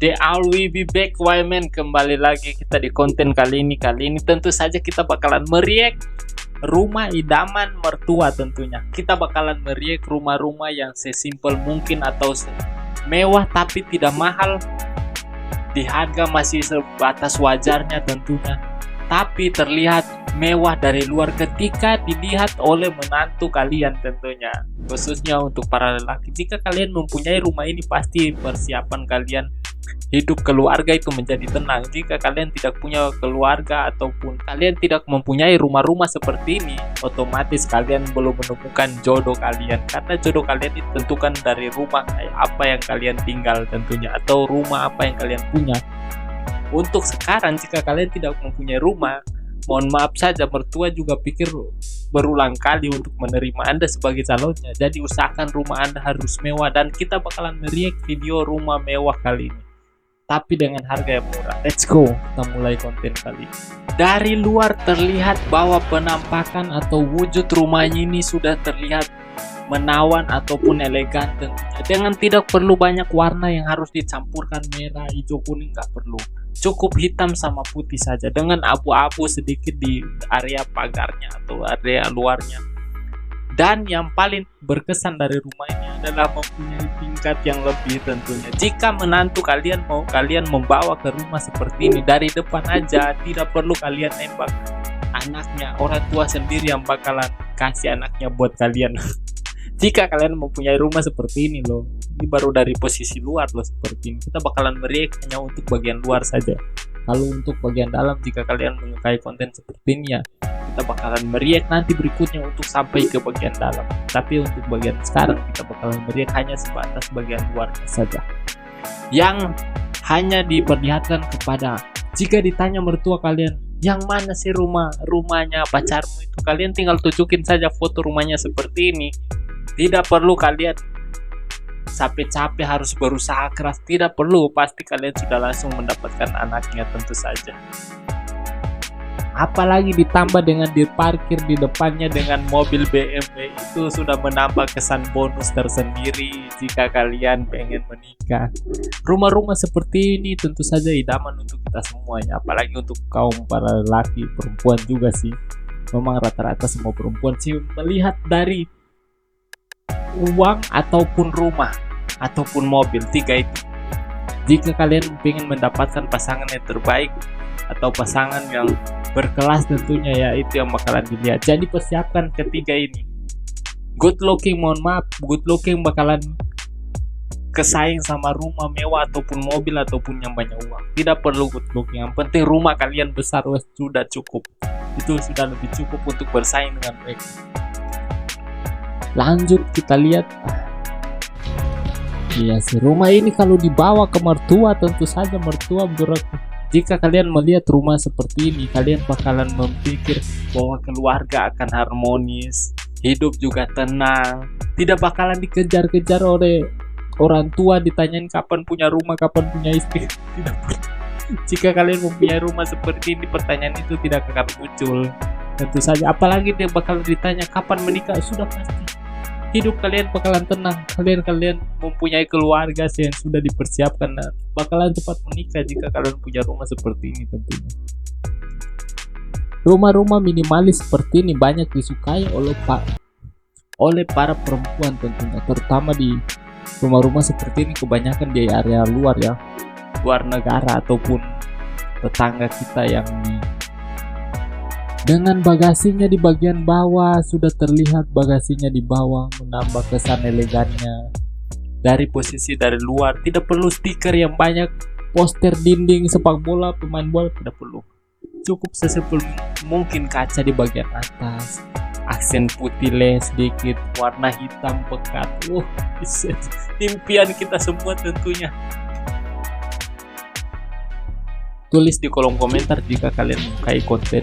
The All We Be Back Wyman, kembali lagi kita di konten kali ini. Kali ini tentu saja kita bakalan meriak rumah idaman mertua tentunya. Kita bakalan meriak rumah-rumah yang sesimpel mungkin atau mewah tapi tidak mahal. Di harga masih sebatas wajarnya tentunya. Tapi terlihat mewah dari luar ketika dilihat oleh menantu kalian tentunya. Khususnya untuk para lelaki, jika kalian mempunyai rumah ini pasti persiapan kalian hidup keluarga itu menjadi tenang. Jika kalian tidak punya keluarga ataupun kalian tidak mempunyai rumah-rumah seperti ini, otomatis kalian belum menemukan jodoh kalian, karena jodoh kalian ditentukan dari rumah kayak apa yang kalian tinggal tentunya, atau rumah apa yang kalian punya. Untuk sekarang jika kalian tidak mempunyai rumah, mohon maaf saja, mertua juga pikir berulang kali untuk menerima Anda sebagai calonnya. Jadi usahakan rumah Anda harus mewah, dan kita bakalan meriak video rumah mewah kali ini, tapi dengan harga yang murah. Let's go, kita mulai konten kali ini. Dari luar terlihat bahwa penampakan atau wujud rumahnya ini sudah terlihat menawan ataupun elegan tentunya, dengan tidak perlu banyak warna yang harus dicampurkan, merah, hijau, kuning, nggak perlu. Cukup hitam sama putih saja, dengan abu-abu sedikit di area pagarnya atau area luarnya. Dan yang paling berkesan dari rumah ini adalah mempunyai tingkat yang lebih tentunya. Jika menantu kalian mau kalian membawa ke rumah seperti ini dari depan aja, tidak perlu kalian nembak anaknya, orang tua sendiri yang bakalan kasih anaknya buat kalian. Jika kalian mempunyai rumah seperti ini loh, ini baru dari posisi luar loh seperti ini. Kita bakalan meriak hanya untuk bagian luar saja. Kalau untuk bagian dalam, jika kalian menyukai konten seperti ini ya, kita bakalan meriak nanti berikutnya untuk sampai ke bagian dalam. Tapi untuk bagian sekarang kita bakalan meriak hanya sebatas bagian luar saja, yang hanya diperlihatkan kepada, jika ditanya mertua kalian, yang mana sih rumahnya pacarmu itu, kalian tinggal tunjukin saja foto rumahnya seperti ini. Tidak perlu kalian capek-capek harus berusaha keras, tidak perlu, pasti kalian sudah langsung mendapatkan anaknya tentu saja. Apalagi ditambah dengan diparkir di depannya dengan mobil BMW, itu sudah menambah kesan bonus tersendiri jika kalian pengen menikah. Rumah-rumah seperti ini tentu saja idaman untuk kita semuanya, apalagi untuk kaum para lelaki, perempuan juga sih. Memang rata-rata semua perempuan sih melihat dari uang ataupun rumah ataupun mobil, tiga itu. Jika kalian ingin mendapatkan pasangan yang terbaik atau pasangan yang berkelas tentunya ya, itu yang bakalan dilihat. Jadi persiapkan ketiga ini. Good looking, mohon maaf, good looking bakalan kesaing sama rumah mewah ataupun mobil ataupun yang banyak uang. Tidak perlu good looking, yang penting rumah kalian besar, wes sudah cukup. Itu sudah lebih cukup untuk bersaing dengan mereka. Lanjut kita lihat. Iya sih, rumah ini kalau dibawa ke mertua, tentu saja mertua jika kalian melihat rumah seperti ini, kalian bakalan memikir bahwa keluarga akan harmonis, hidup juga tenang, tidak bakalan dikejar-kejar oleh orang tua, ditanyain kapan punya rumah, kapan punya istri. Tidak perlu. Jika kalian mempunyai rumah seperti ini, pertanyaan itu tidak akan muncul tentu saja. Apalagi dia bakal ditanya kapan menikah, sudah pasti hidup kalian bakalan tenang. Kalian mempunyai keluarga yang sudah dipersiapkan dan bakalan cepat menikah jika kalian punya rumah seperti ini tentunya. Rumah-rumah minimalis seperti ini banyak disukai oleh para perempuan tentunya, terutama di rumah-rumah seperti ini kebanyakan di area luar ya, luar negara ataupun tetangga kita yang dengan bagasinya di bagian bawah, sudah terlihat bagasinya di bawah, menambah kesan elegannya. Dari posisi dari luar, tidak perlu stiker yang banyak, poster dinding sepak bola, pemain bola, tidak perlu. Cukup sesimpel mungkin kaca di bagian atas, aksen putih sedikit, warna hitam pekat. Impian kita semua tentunya. Tulis di kolom komentar jika kalian menyukai konten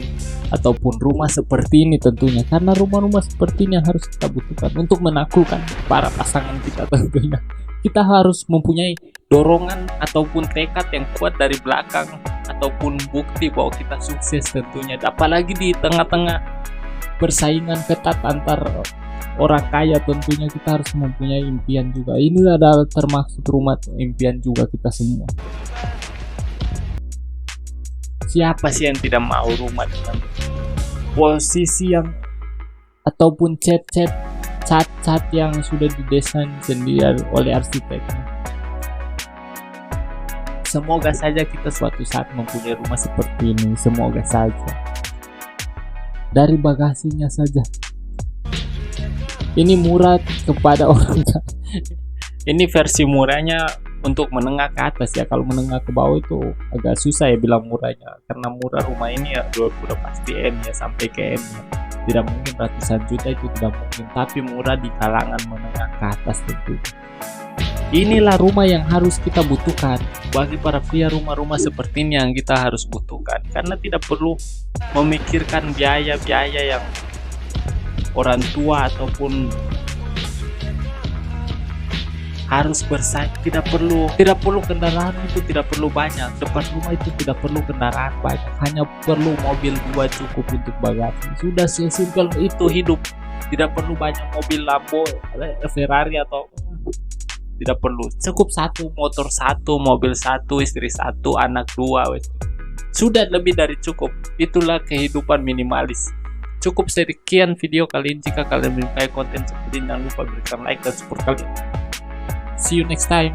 ataupun rumah seperti ini tentunya, karena rumah-rumah seperti ini harus kita butuhkan untuk menaklukkan para pasangan kita tentunya. Kita harus mempunyai dorongan ataupun tekad yang kuat dari belakang ataupun bukti bahwa kita sukses tentunya. Apalagi di tengah-tengah persaingan ketat antar orang kaya, tentunya kita harus mempunyai impian juga. Ini adalah termasuk rumah impian juga kita semua. Siapa sih yang tidak mau rumah dengan posisi yang ataupun cat yang sudah didesain sendiri oleh arsitek. Semoga saja kita suatu saat mempunyai rumah seperti ini. Semoga saja. Dari bagasinya saja. Ini murah kepada orang. Ini versi murahnya untuk menengah ke atas ya. Kalau menengah ke bawah itu agak susah ya bilang murahnya. Karena murah rumah ini ya udah pasti M ya, sampai ke M ya. Tidak mungkin ratusan juta, itu tidak mungkin. Tapi murah di kalangan menengah ke atas tentu. Inilah rumah yang harus kita butuhkan. Bagi para pria, rumah-rumah seperti ini yang kita harus butuhkan. Karena tidak perlu memikirkan biaya-biaya yang orang tua ataupun harus bersaing. Tidak perlu kendaraan, itu tidak perlu banyak. Depan rumah itu tidak perlu kendaraan banyak, hanya perlu mobil 2 cukup untuk bagasi. Sudah sesimpel itu hidup. Tidak perlu banyak mobil Lambo, Ferrari atau tidak perlu. Cukup 1 motor, 1 mobil, 1 istri, 1 anak, 2 wes. Sudah lebih dari cukup. Itulah kehidupan minimalis. Cukup sekian video kali ini. Jika kalian menyukai konten seperti ini, jangan lupa berikan like dan support kalian. See you next time.